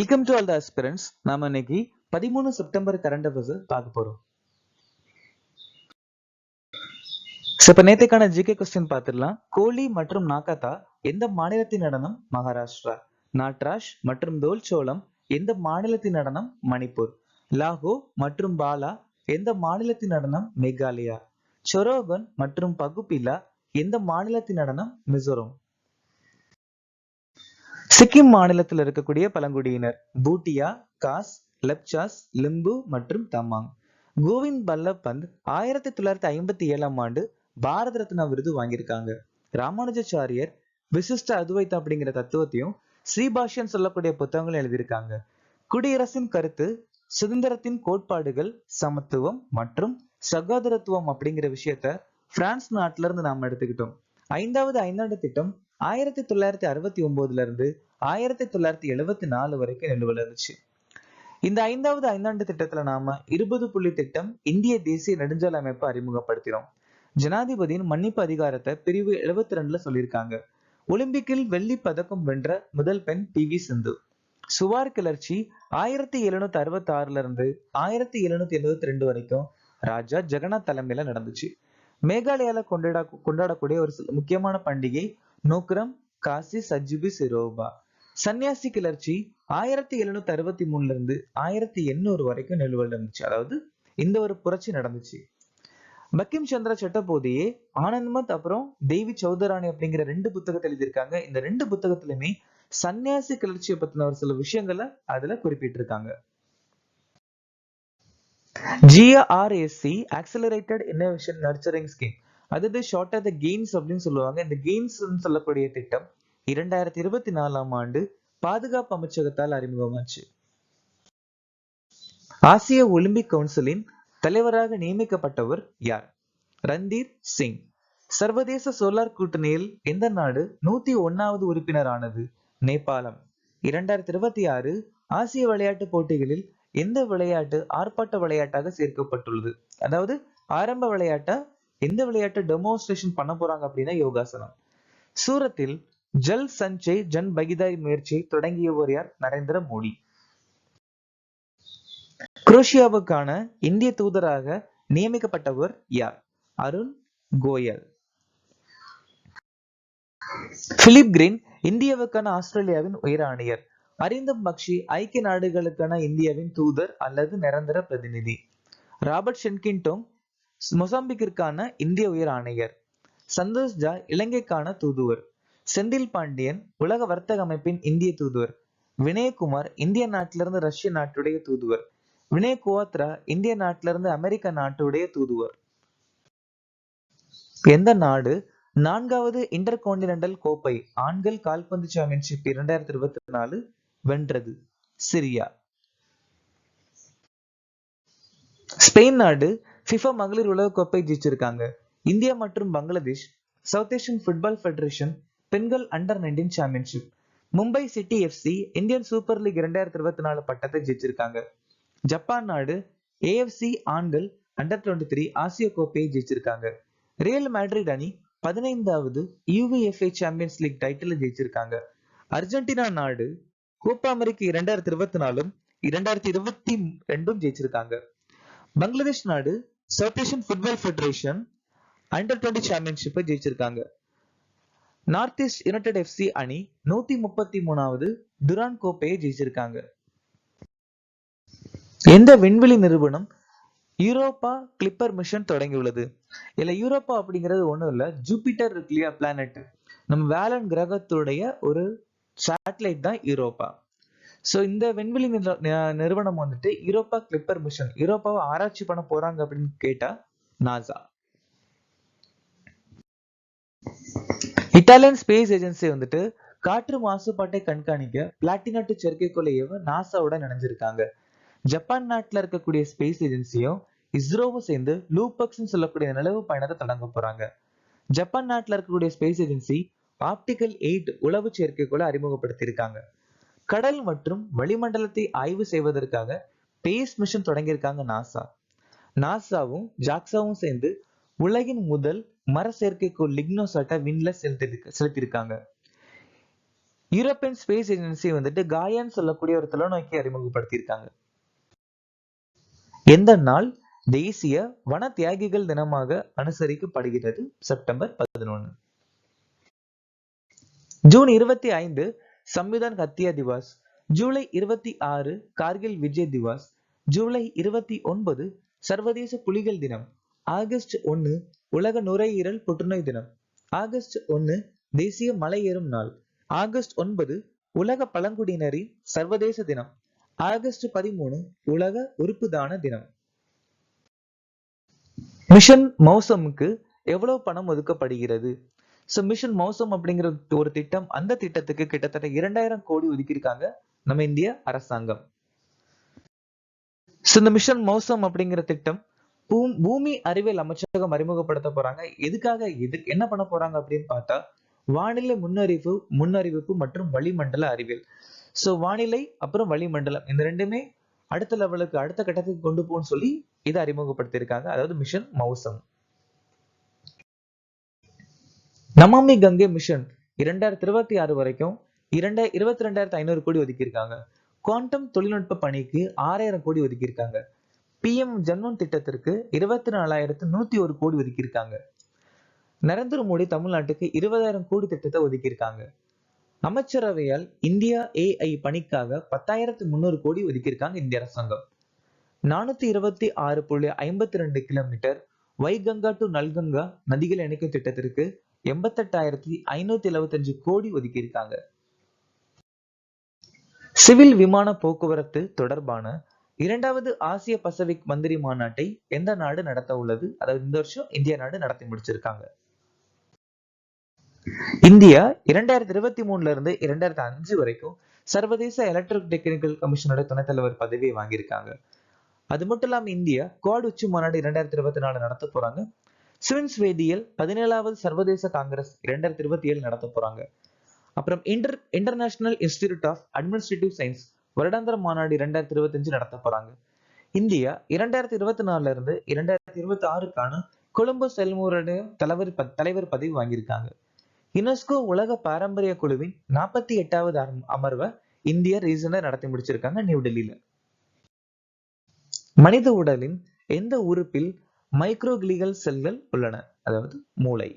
Welcome to all the aspirants. நாம இன்னைக்கு 13 September current affairs பார்க்க போறோம். இப்ப நேத்தைக்கான ஜிகே கொஸ்டின் பார்த்துடலாம். கோலி மற்றும் நாகாத்தா எந்த மாநிலத்தின் நடனம்? மகாராஷ்டிரா. நாட்ராஷ் மற்றும் தோல்சோளம் எந்த மாநிலத்தின் நடனம்? மணிப்பூர். லாஹோ மற்றும் பாலா எந்த மாநிலத்தின் நடனம்? மேகாலயா. சொரோகன் மற்றும் பகுபிலா எந்த மாநிலத்தின் நடனம்? மிசோரம். சிக்கிம் மாநிலத்தில் இருக்கக்கூடிய பழங்குடியினர் பூட்டியா, காஸ், லெப்சாஸ், லிம்பு மற்றும் தமாங். கோவிந்த் பல்லப் பந்த் 1957ஆம் ஆண்டு பாரத ரத்னா விருது வாங்கியிருக்காங்க. ராமானுஜாச்சாரியர் விசிஷ்ட அத்வைத்தம் அப்படிங்கிற தத்துவத்தையும் ஸ்ரீபாஷ்யம் சொல்லக்கூடிய புத்தகங்களும் எழுதியிருக்காங்க. குடியரசின் கருத்து சுதந்திரத்தின் கோட்பாடுகள், சமத்துவம் மற்றும் சகோதரத்துவம் அப்படிங்கிற விஷயத்த பிரான்ஸ் நாட்டில இருந்து நாம எடுத்துக்கிட்டோம். ஐந்தாவது ஐந்தாண்டு திட்டம் 1969 இருந்து 1974 வரைக்கும் நிலுவையில் இருந்துச்சு. இந்த ஐந்தாவது ஐந்தாண்டு திட்டத்துல நாம 20 புள்ளி திட்டம் இந்திய தேசிய நெடுஞ்சாலை அமைப்பை அறிமுகப்படுத்தினோம். ஜனாதிபதியின் மன்னிப்பு அதிகாரத்தை பிரிவு 72ல சொல்லியிருக்காங்க. ஒலிம்பிக்கில் வெள்ளி பதக்கம் வென்ற முதல் பெண் PV சிந்து. சுவார் கிளர்ச்சி 1766 இருந்து 1772 வரைக்கும் ராஜா ஜெகநாத் தலைமையில நடந்துச்சு. மேகாலயால கொண்டாடக்கூடிய ஒரு முக்கியமான பண்டிகை நோக்ரம் காசி சஜிபி சிரோபா. சன்னியாசி கிளர்ச்சி 1763 இருந்து 1800 வரைக்கும் நிலுவையில் இருந்துச்சு. அதாவது இந்த ஒரு புரட்சி நடந்துச்சு. பக்கிம் சந்திர சட்டபோதியே ஆனந்த்மத் அப்புறம் தேவி சௌதராணி அப்படிங்கிற 2 புத்தகத்தை எழுதியிருக்காங்க. இந்த 2 புத்தகத்திலுமே சன்னியாசி கிளர்ச்சியை பத்தின ஒரு சில விஷயங்களை அதுல குறிப்பிட்டிருக்காங்க. GRSC accelerated innovation nurturing scheme, அதாவது ஷார்ட்டா த கெய்ன்ஸ் அப்படின்னு சொல்லுவாங்க. இந்த கெய்ன்ஸ் சொல்லக்கூடிய திட்டம் 2024ஆம் ஆண்டு பாதுகாப்பு அமைச்சகத்தால் அறிமுகமாச்சு. ஆசிய ஒலிம்பிக் கவுன்சிலின் தலைவராக நியமிக்கப்பட்டவர் யார்? ரந்தீர் சிங். சர்வதேச சோலார் கூட்டணியில் எந்த நாடு 101வது உறுப்பினர் ஆனது? நேபாளம். 2026 ஆசிய விளையாட்டு போட்டிகளில் எந்த விளையாட்டு ஆர்ப்பாட்ட விளையாட்டாக சேர்க்கப்பட்டுள்ளது? அதாவது ஆரம்ப விளையாட்டா எந்த விளையாட்டு டெமோன்ஸ்ட்ரேஷன் பண்ண போறாங்க அப்படின்னா யோகாசனம். சூரத்தில் ஜல் சஞ்சய் ஜன் பகிதாரி முயற்சியை தொடங்கியவர் யார்? நரேந்திர மோடி. குரோஷியாவுக்கான இந்திய தூதராக நியமிக்கப்பட்டவர் யார்? அருண் கோயல். பிலிப் கிரீன் இந்தியாவுக்கான ஆஸ்திரேலியாவின் உயர் ஆணையர். அரிந்தம் பக்ஷி ஐக்கிய நாடுகளுக்கான இந்தியாவின் தூதர் அல்லது நிரந்தர பிரதிநிதி. ராபர்ட் ஷென்கின்டோங் மொசாம்பிக்கிற்கான இந்திய உயர் ஆணையர். சந்தோஷ் ஜா இலங்கைக்கான தூதுவர். செந்தில் பாண்டியன் உலக வர்த்தக அமைப்பின் இந்திய தூதுவர். வினயகுமார் இந்திய நாட்டிலிருந்து ரஷ்ய நாட்டுடைய தூதுவர். வினய் குவாத்ரா இந்திய நாட்டிலிருந்து அமெரிக்க நாட்டுடைய தூதுவர். எந்த நாடு 4வது இன்டர் கான்டினென்டல் கோப்பை ஆண்கள் கால்பந்து சாம்பியன்ஷிப் 2024 வென்றது? சிரியா. ஸ்பெயின் நாடு FIFA மகளிர் உலக கோப்பை ஜெயிச்சிருக்காங்க. இந்தியா மற்றும் Bangladesh South Asian football federation பெண்கள் under 19 championship. Mumbai city FC Indian super league 2024 பட்டத்தை ஜெயிச்சிருக்காங்க. ஜப்பான் நாடு AFC ஆண்கள் அண்டர் 23 ஆசிய கோப்பையை ஜெயிச்சிருக்காங்க. ரியல் மேட்ரிட் அணி 15வது UEFA சாம்பியன்ஸ் லீக் டைட்டில் ஜெயிச்சிருக்காங்க. அர்ஜென்டினா நாடு கோப்பா அமெரிக்கா 2024 2022 ஜெயிச்சிருக்காங்க. பங்களாதேஷ் நாடு South Asian football federation under 20 சாம்பியன்ஷிப்பை ஜெயிச்சிருக்காங்க. நார்த் ஈஸ்ட் யுனைடெட் FC அணி 133வது டுரான் கோப்பையை ஜெயிச்சிருக்காங்க. எந்த விண்வெளி நிறுவனம் யூரோப்பா கிளிப்பர் மிஷன் தொடங்கியுள்ளது? இல்ல யூரோப்பா அப்படிங்கிறது ஒண்ணும் இல்ல, ஜூபிட்டர் இருக்கு இல்லையா பிளானட், நம்ம வேலன் கிரகத்துடைய ஒரு சேட்டலைட் தான் யூரோப்பா. சோ இந்த விண்வெளி நிறுவனம் வந்துட்டு யூரோப்பா கிளிப்பர் மிஷன், யூரோப்பாவை ஆராய்ச்சி பண்ண போறாங்க அப்படின்னு கேட்டா நாசா. இட்டாலியன் ஸ்பேஸ் ஏஜென்சி வந்துட்டு காற்று மாசுபாட்டை கண்காணிக்க பிளாட்டினா செயற்கைக்கோளை ஏவ நாசாவுடன் இணைஞ்சிருக்காங்க. ஜப்பான் நாட்டுல இருக்கக்கூடிய ஸ்பேஸ் ஏஜென்சியும் இஸ்ரோவும் சேர்ந்து லூபக்ஸ் சொல்லக்கூடிய நிலவு பயணத்தை தொடங்க போறாங்க. ஜப்பான் நாட்டுல இருக்கக்கூடிய ஸ்பேஸ் ஏஜென்சி ஆப்டிகல் 8 உளவு செயற்கைக்கோளை அறிமுகப்படுத்தி இருக்காங்க. கடல் மற்றும் வளிமண்டலத்தை ஆய்வு செய்வதற்காக பேஸ் மிஷன் தொடங்கியிருக்காங்க நாசா. நாசாவும் ஜாக்சாவும் சேர்ந்து உலகின் முதல் மர செயற்கைக்கோள் லிக்னோசாட்டை விண்ல செலுத்தியிருக்காங்க. யூரோப்பியன் ஸ்பேஸ் ஏஜென்சி வந்துட்டு காயான்னு சொல்லக்கூடிய ஒரு தொலைநோக்கி அறிமுகப்படுத்தியிருக்காங்க. எந்த நாள் தேசிய வன தியாகிகள் தினமாக அனுசரிக்கப்படுகிறது? செப்டம்பர் 11. ஜூன் 25 சம்விதான் ஹத்யா திவாஸ். ஜூலை 26 கார்கில் விஜய் திவாஸ். ஜூலை 29 சர்வதேச புலிகள் தினம். ஆகஸ்ட் 1 உலக நுரையீரல் புற்றுநோய் தினம். ஆகஸ்ட் 1 தேசிய மலையேறும் நாள். ஆகஸ்ட் 9 உலக பழங்குடியினரின் சர்வதேச தினம். ஆகஸ்ட் 13 உலக உறுப்பு தான தினம். மிஷன் மௌசமுக்கு எவ்வளவு பணம் ஒதுக்கப்படுகிறது? மிஷன் மௌசம் அப்படிங்கிற ஒரு திட்டம், அந்த திட்டத்துக்கு கிட்டத்தட்ட 2000 கோடி ஒதுக்கியிருக்காங்க நம்ம இந்திய அரசாங்கம். இந்த மிஷன் மௌசம் அப்படிங்கிற திட்டம் பூமி அறிவியல் அமைச்சகம் அறிமுகப்படுத்த போறாங்க. எதுக்காக என்ன பண்ண போறாங்க அப்படின்னு பார்த்தா, வானிலை முன்னறிவிப்பு மற்றும் வளிமண்டல அறிவியல். வானிலை அப்புறம் வளிமண்டலம் இந்த ரெண்டுமே அடுத்த லெவலுக்கு, அடுத்த கட்டத்துக்கு கொண்டு போன்னு சொல்லி இதை அறிமுகப்படுத்தியிருக்காங்க. அதாவது மிஷன் மௌசம். நமாமி கங்கை மிஷன் 2026 வரைக்கும் 22,500 கோடி ஒதுக்கியிருக்காங்க. குவாண்டம் தொழில்நுட்ப பணிக்கு 6000 கோடி ஒதுக்கியிருக்காங்க. PM ஜன்மன் திட்டத்திற்கு 24,101 கோடி ஒதுக்கியிருக்காங்க. நரேந்திர மோடி தமிழ்நாட்டுக்கு 20,000 கோடி திட்டத்தை ஒதுக்கியிருக்காங்க. அமைச்சரவையால் இந்தியா AI பணிக்காக 10,300 கோடி ஒதுக்கியிருக்காங்க இந்திய அரசாங்கம். 426.52 கிலோமீட்டர் வைகங்கா டு நல்கங்கா நதிகள் இணைக்கும் திட்டத்திற்கு 88,575 கோடி ஒதுக்கியிருக்காங்க. சிவில் விமான போக்குவரத்து தொடர்பான 2வது ஆசிய பசிபிக் மந்திரி மாநாட்டை எந்த நாடு நடத்த உள்ளது? அதாவது இந்த வருஷம் இந்திய நாடு நடத்தி முடிச்சிருக்காங்க. இந்தியா 2023 இருந்து 2005 வரைக்கும் சர்வதேச எலக்ட்ரிக் டெக்னிக்கல் கமிஷனோட துணைத் தலைவர் பதவியை வாங்கியிருக்காங்க. அது மட்டும் இல்லாம இந்தியா குவாட் உச்சி மாநாடு 2024 நடத்த போறாங்க. சிவின்ஸ் வேதியியல் 17வது சர்வதேச காங்கிரஸ் 2027 நடத்த போறாங்க. அப்புறம் international institute of administrative science வருடாந்திர மாநாடு 2025 நடத்த போறாங்க. இந்தியா 2024 இருந்து 2026க்கான கொலம்போ செயல்முறை தலைவர் பதவி வாங்கியிருக்காங்க. யுனெஸ்கோ உலக பாரம்பரிய குழுவின் 48வது அமர்வை இந்திய ரீஜனை நடத்தி முடிச்சிருக்காங்க நியூ டெல்லியில. மனித உடலின் எந்த உறுப்பில் மைக்ரோகிளியல் செல்கள் உள்ளன? அதாவது மூளை.